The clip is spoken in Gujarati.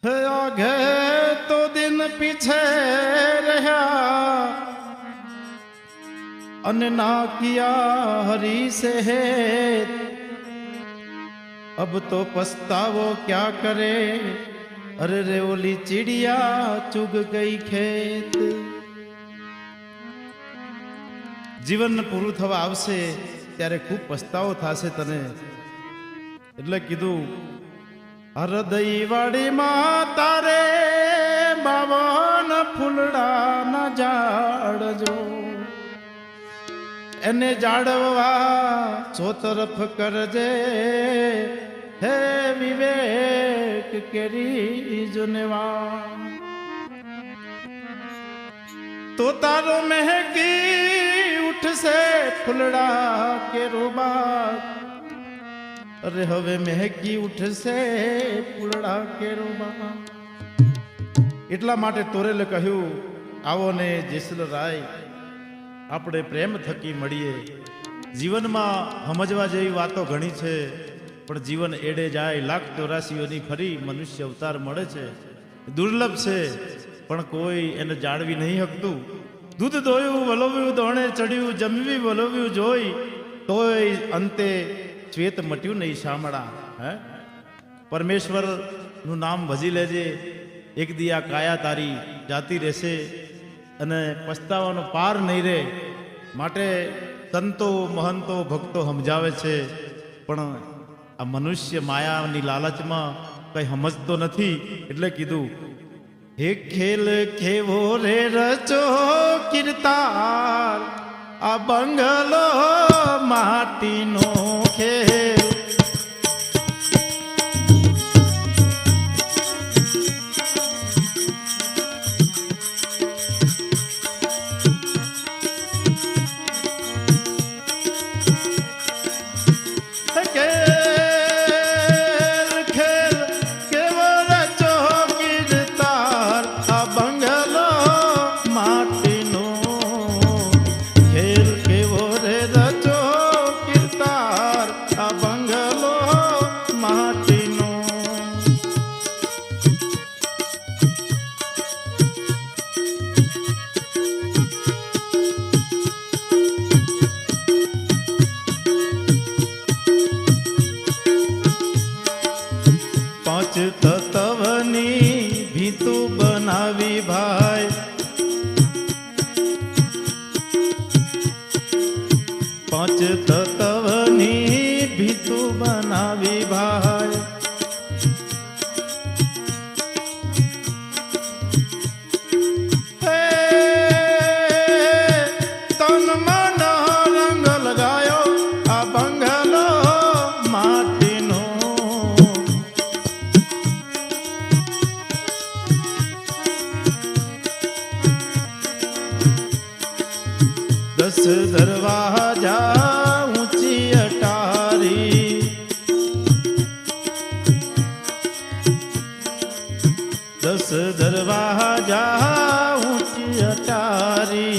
है आगे तो दिन पीछे रहा अन ना किया हरी से है अब तो पछतावो क्या करे अरे रे ओली चिड़िया चुग गई खेत। जीवन पूરું થવા આવશે ત્યારે ખૂબ પસ્તાવો થશે તને એટલે કીધું હરદઈ વાડીમાં તારે બાવન ફૂલડાના ઝાડ જો એને જાળવવા ચોતરફ કરજે હે વિવેક કેરી જુનેવા તો તારો મહેકી ઉઠશે ફૂલડા કેરો બાગ અરે હવે મહેકી ઉઠશે ફૂલડા કેરો બાગ। એટલા માટે તોરેલે કહ્યું આવો ને જેસલ રાય આપણે પ્રેમ થકી મળીએ। જીવનમાં સમજવા જેવી વાતો ઘણી છે પણ જીવન એડે જાય લાખ 84 ફરી મનુષ્ય અવતાર મળે છે દુર્લભ છે પણ કોઈ એને જાણવી નહીં શકતું। દૂધ દોયું વલોવ્યું દોણે ચડ્યું જમવી વલોવ્યું જોઈ તોય અંતે શ્વેત મટ્યું નહીં શામળા। હે પરમેશ્વરનું નામ ભજી લેજે એક દિયા કાયા તારી જાતી રહેશે અને પસ્તાવાનો પાર નહીં રહે। માટે સંતો મહંતો ભક્તો સમજાવે છે પણ આ મનુષ્ય માયાની લાલચમાં કંઈ સમજતો નથી એટલે કીધું હે ખેલ ખેવો રે રચો કીર્તાર આ બંગલો માટીનો ખેલ। તત્વની ભીતુ બનાવી ભાઈ પાંચ તત્વની ભીતુ બનાવી ભાઈ તન મન રંગ લગાયો આ બંગલો માટીનો। दस दरवाजा ऊंची अटारी दस दरवाजा ऊंची अटारी